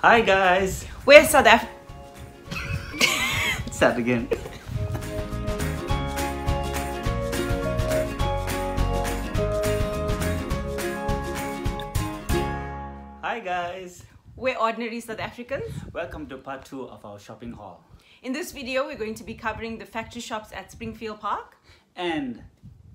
Hi guys! We're South Africa. Start again. Hi guys! We're ordinary South Africans. Welcome to part 2 of our shopping haul. In this video, we're going to be covering the factory shops at Springfield Park And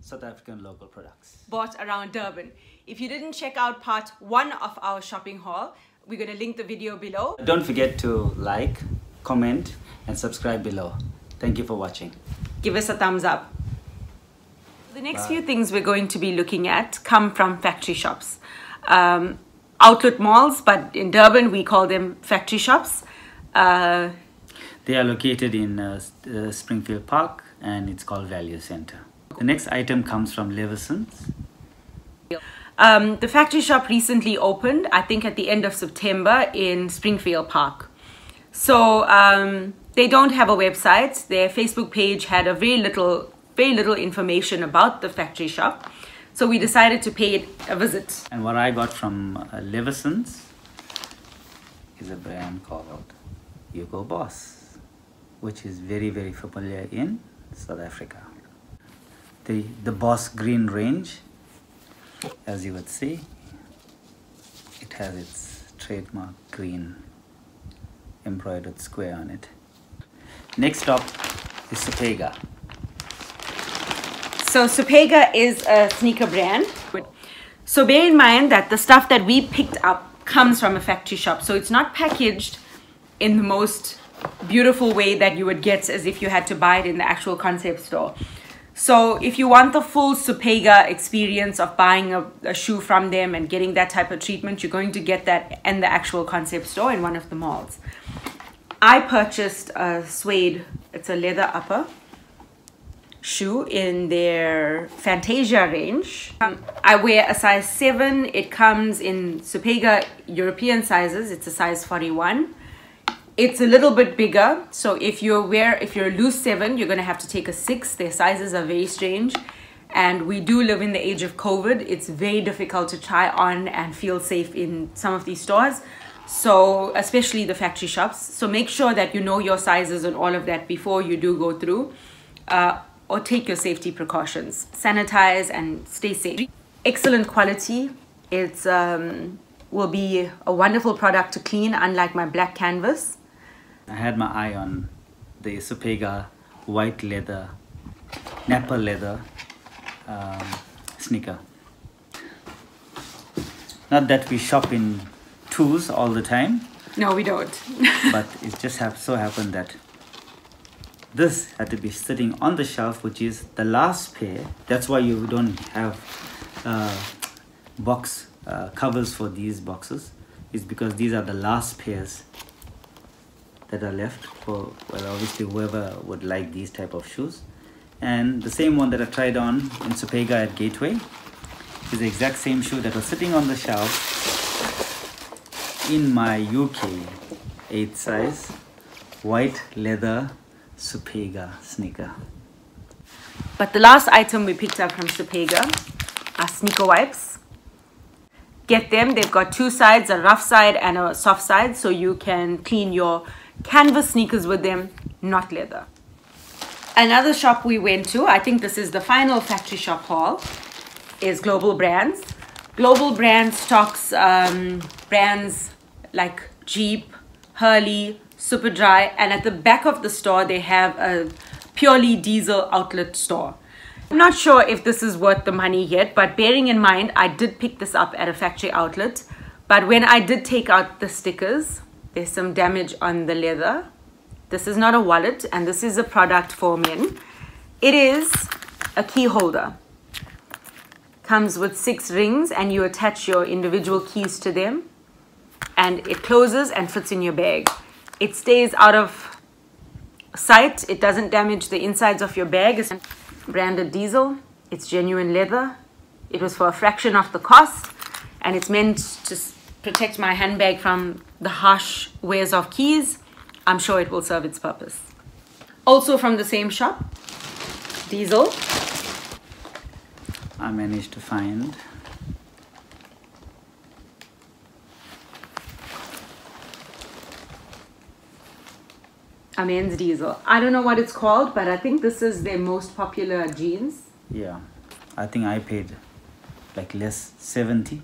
South African local products. bought around Durban. If you didn't check out part 1 of our shopping haul, we're going to link the video below. Don't forget to like, comment and subscribe below. Thank you for watching. Give us a thumbs up. The next few things we're going to be looking at come from factory shops. Outlet malls, but in Durban we call them factory shops. They are located in Springfield Park and it's called Value Center. The next item comes from Levisons. The factory shop recently opened, I think at the end of September, in Springfield Park. So they don't have a website. Their Facebook page had a very little information about the factory shop. So we decided to pay it a visit. And what I got from Levisons is a brand called Hugo Boss, which is very, very familiar in South Africa. The Boss Green range, as you would see, it has its trademark green embroidered square on it. Next up is Superga. So Superga is a sneaker brand. So bear in mind that the stuff that we picked up comes from a factory shop. So it's not packaged in the most beautiful way that you would get as if you had to buy it in the actual concept store. So if you want the full Superga experience of buying a shoe from them and getting that type of treatment, you're going to get that in the actual concept store in one of the malls. I purchased a suede, it's a leather upper shoe in their Fantasia range. I wear a size 7. It comes in Superga European sizes. It's a size 41. It's a little bit bigger, so if you're a loose 7, you're going to have to take a 6. Their sizes are very strange, and we do live in the age of COVID. It's very difficult to try on and feel safe in some of these stores, so especially the factory shops. So make sure that you know your sizes and all of that before you do go through, or take your safety precautions. Sanitize and stay safe. Excellent quality. It's will be a wonderful product to clean, unlike my black canvas. I had my eye on the Superga white leather, Nappaleau leather sneaker. Not that we shop in twos all the time. No, we don't. But it just so happened that this had to be sitting on the shelf, which is the last pair. That's why you don't have box covers for these boxes. Is because these are the last pairs that are left for, well, obviously whoever would like these type of shoes. And the same one that I tried on in Superga at Gateway is the exact same shoe that was sitting on the shelf in my UK 8 size white leather Superga sneaker. But the last item we picked up from Superga are sneaker wipes. Get them. They've got 2 sides, a rough side and a soft side, so you can clean your canvas sneakers with them, not leather. Another shop we went to, I think this is the final factory shop haul, is Global Brands. Global Brands stocks brands like Jeep, Hurley, Superdry, and at the back of the store they have a purely diesel outlet store. I'm not sure if this is worth the money yet, but bearing in mind I did pick this up at a factory outlet, but when I did take out the stickers, there's some damage on the leather. This is not a wallet, and this is a product for men. It is a key holder. Comes with 6 rings, and you attach your individual keys to them, and it closes and fits in your bag. It stays out of sight. It doesn't damage the insides of your bag. It's branded diesel. It's genuine leather. It was for a fraction of the cost, and it's meant to protect my handbag from the harsh wears of keys. I'm sure it will serve its purpose. Also from the same shop, Diesel. I managed to find a men's diesel. I don't know what it's called, but I think this is their most popular jeans. Yeah, I think I paid like less, 70.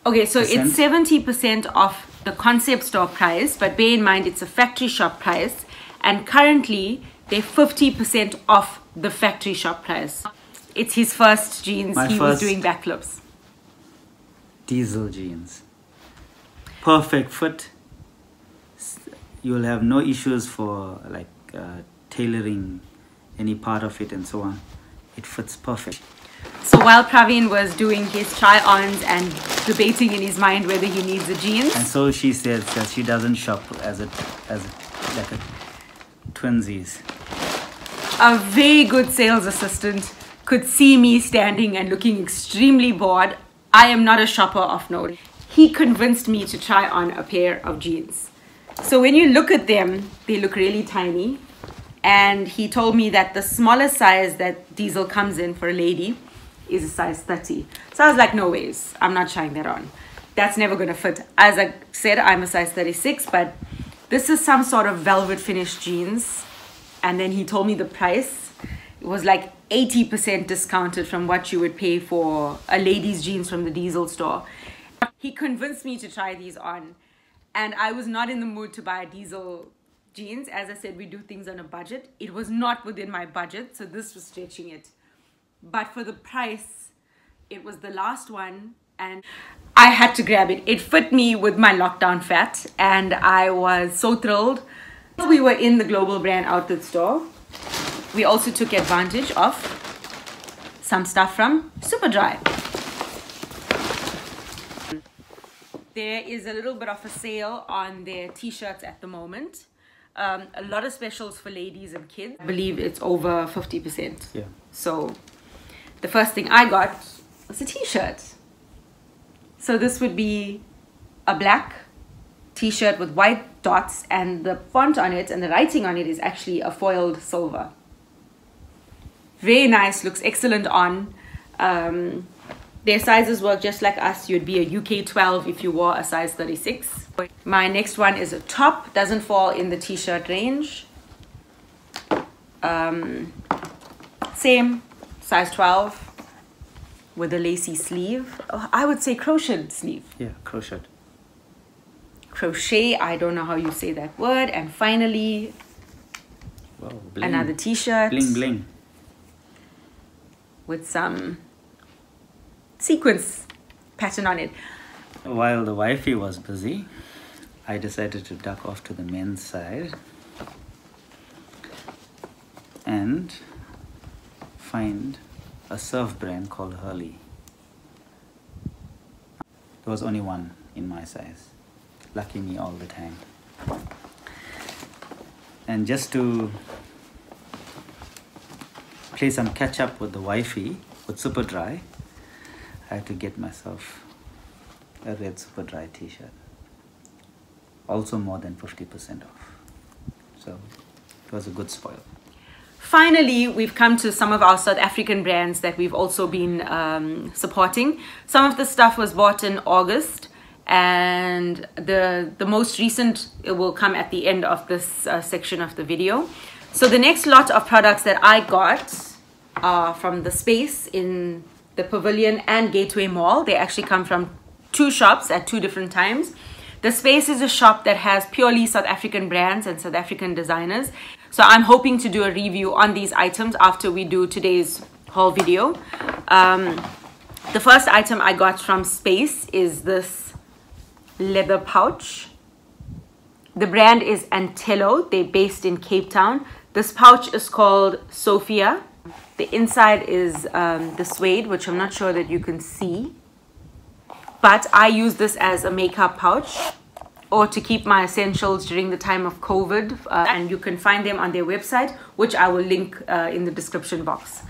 Okay, so it's 70% off the concept store price, but bear in mind it's a factory shop price, and currently they're 50% off the factory shop price. It's his first jeans. He was doing backflips. Diesel jeans. Perfect fit. You'll have no issues for like tailoring any part of it and so on. It fits perfect. So while Praveen was doing his try-ons and debating in his mind whether he needs a jeans, and so she says that she doesn't shop as like a twinsies. a very good sales assistant could see me standing and looking extremely bored. I am not a shopper of note. He convinced me to try on a pair of jeans. So when you look at them, they look really tiny. And he told me that the smallest size that diesel comes in for a lady is a size 30. So I was like, no ways, I'm not trying that on. That's never gonna fit. As I said, I'm a size 36, but this is some sort of velvet finish jeans. And then he told me the price. It was like 80% discounted from what you would pay for a lady's jeans from the diesel store. He convinced me to try these on. And I was not in the mood to buy diesel jeans. As I said, we do things on a budget. It was not within my budget, so this was stretching it. But for the price, it was the last one, and I had to grab it. It fit me with my lockdown fat, and I was so thrilled. We were in the global brand outlet store. We also took advantage of some stuff from Superdry. There is a little bit of a sale on their t-shirts at the moment. A lot of specials for ladies and kids. I believe it's over 50%. Yeah. So the first thing I got was a t-shirt. So this would be a black t-shirt with white dots, and the font on it and the writing on it is actually a foiled silver. Very nice, looks excellent on. Their sizes work just like us. You'd be a UK 12 if you wore a size 36. My next one is a top, doesn't fall in the t-shirt range. Same, size 12 with a lacy sleeve. Oh, I would say crocheted sleeve. Yeah, crocheted. Crochet, I don't know how you say that word. And finally, wow, bling. Another t-shirt. Bling bling. With some sequence pattern on it. While the wifey was busy, I decided to duck off to the men's side and find a surf brand called Hurley. There was only one in my size. Lucky me all the time. And just to play some catch up with the wifey, with Superdry, I had to get myself a red Superdry t-shirt. Also more than 50% off. So it was a good spoil. Finally, we've come to some of our South African brands that we've also been supporting. Some of the stuff was bought in August, and the most recent will come at the end of this section of the video. So the next lot of products that I got are from the Space in the Pavilion and Gateway Mall. They actually come from two shops at two different times. The Space is a shop that has purely South African brands and South African designers. So I'm hoping to do a review on these items after we do today's haul video. The first item I got from Space is this leather pouch. The brand is Antelo. They're based in Cape Town. This pouch is called Sophia. The inside is the suede, which I'm not sure that you can see. But I use this as a makeup pouch or to keep my essentials during the time of COVID. And you can find them on their website, which I will link in the description box.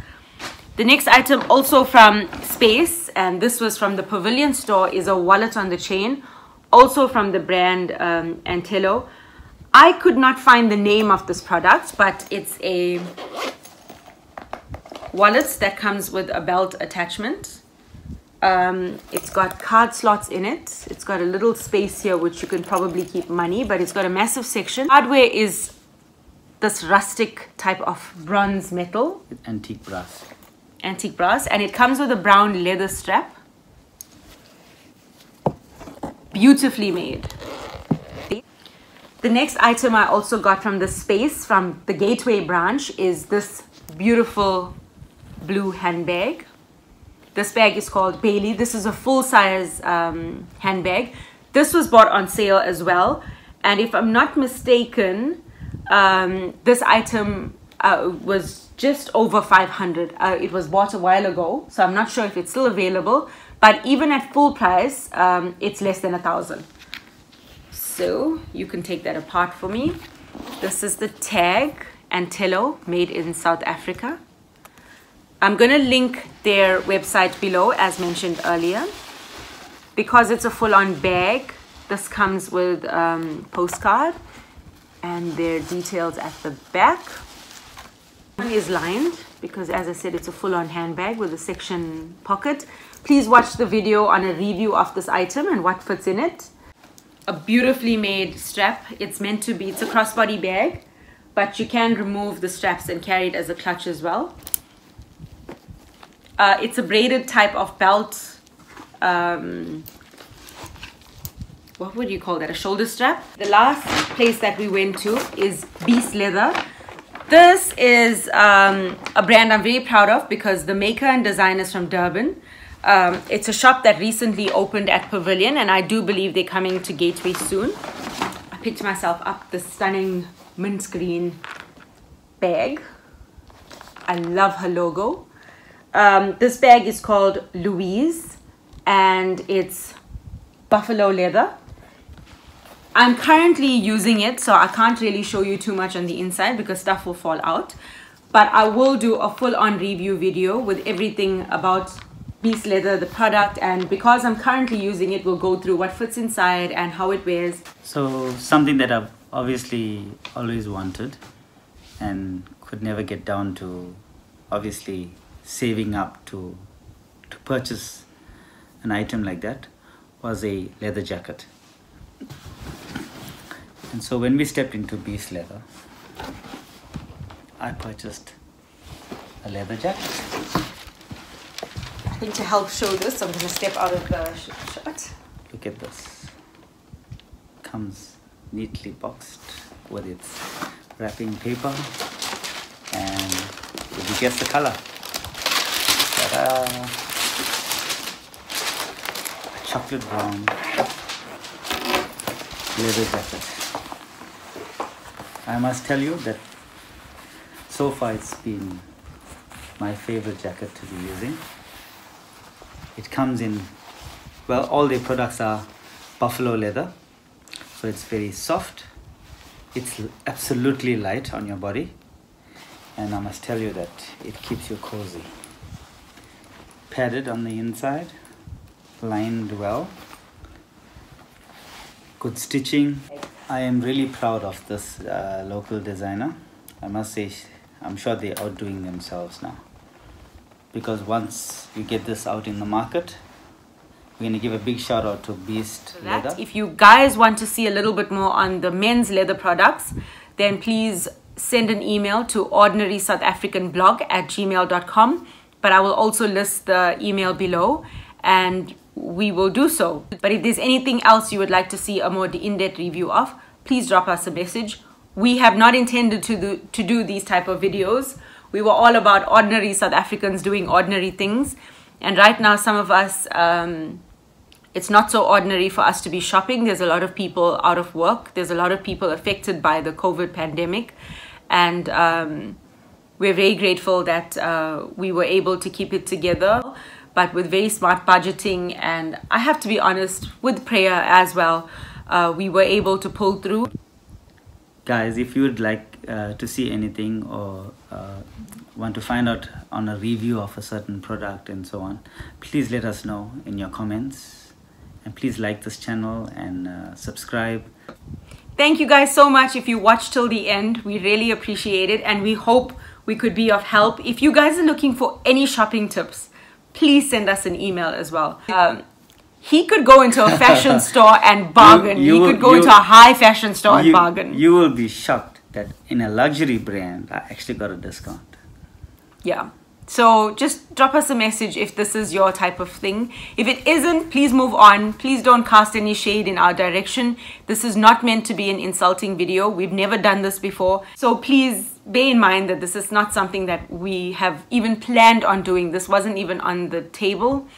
The next item also from Space, and this was from the Pavilion store, is a wallet on the chain, also from the brand Antelo. I could not find the name of this product, but it's a wallet that comes with a belt attachment. It's got card slots in it. It's got a little space here which you can probably keep money, but it's got a massive section. Hardware is this rustic type of bronze metal. Antique brass. Antique brass, and it comes with a brown leather strap. Beautifully made. The next item I also got from the space, from the Gateway branch, is this beautiful blue handbag. This bag is called Bailey. This is a full-size handbag. This was bought on sale as well, and if I'm not mistaken, this item was just over 500. It was bought a while ago, so I'm not sure if it's still available, but even at full price, it's less than 1,000. So you can take that apart for me. This is the tag, Antelo, made in South Africa. I'm going to link their website below, as mentioned earlier. Because it's a full-on bag, this comes with postcard and their details at the back. One is lined because, as I said, it's a full-on handbag with a section pocket. Please watch the video on a review of this item and what fits in it. A beautifully made strap. It's meant to be, it's a crossbody bag, but you can remove the straps and carry it as a clutch as well. It's a braided type of belt. What would you call that? A shoulder strap. The last place that we went to is Beast Leather. This is a brand I'm very proud of because the maker and designer is from Durban. It's a shop that recently opened at Pavilion, and I do believe they're coming to Gateway soon. I picked myself up this stunning mint green bag. I love her logo. This bag is called Louise, and it's buffalo leather. I'm currently using it, so I can't really show you too much on the inside because stuff will fall out. But I will do a full-on review video with everything about Beast Leather, the product, and because I'm currently using it, we'll go through what fits inside and how it wears. So something that I've obviously always wanted and could never get down to, obviously saving up to purchase an item like that, was a leather jacket. And so when we stepped into Beast Leather, I purchased a leather jacket. I think to help show this, I'm going to step out of the shot. Look at this. Comes neatly boxed with its wrapping paper, and did you guess the color? Ta-da! A chocolate brown leather jacket. I must tell you that so far it's been my favorite jacket to be using. It comes in, well, all their products are buffalo leather, so it's very soft. It's absolutely light on your body, and I must tell you that it keeps you cozy. Padded on the inside, lined well, good stitching. I am really proud of this local designer. I must say, I'm sure they're outdoing themselves now, because once you get this out in the market, we're going to give a big shout out to Beast Leather. If you guys want to see a little bit more on the men's leather products, then please send an email to ordinarysouthafricanblog@gmail.com. But I will also list the email below, and we will do so. But if there's anything else you would like to see a more in-depth review of, please drop us a message. We have not intended to do these type of videos. We were all about ordinary South Africans doing ordinary things. And right now, some of us, it's not so ordinary for us to be shopping. There's a lot of people out of work. There's a lot of people affected by the COVID pandemic. And we're very grateful that we were able to keep it together, but with very smart budgeting. And I have to be honest, with prayer as well, we were able to pull through. Guys, if you would like to see anything or want to find out on a review of a certain product and so on, please let us know in your comments, and please like this channel and subscribe. Thank you guys so much. If you watched till the end, we really appreciate it, and we hope we could be of help. If you guys are looking for any shopping tips, please send us an email as well. He could go into a fashion store and bargain. He could go into a high fashion store and bargain. You will be shocked that in a luxury brand, I actually got a discount. Yeah. So just drop us a message if this is your type of thing. If it isn't, please move on. Please don't cast any shade in our direction. This is not meant to be an insulting video. We've never done this before. So please bear in mind that this is not something that we have even planned on doing. This wasn't even on the table.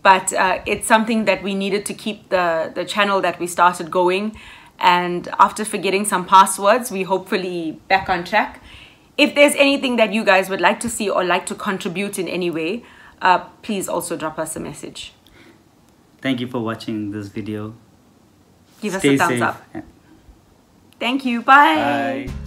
But it's something that we needed to keep the channel that we started going. And after forgetting some passwords, we hopefully back on track. If there's anything that you guys would like to see or like to contribute in any way, please also drop us a message. Thank you for watching this video. Give us a thumbs up. Thank you. Bye. Bye.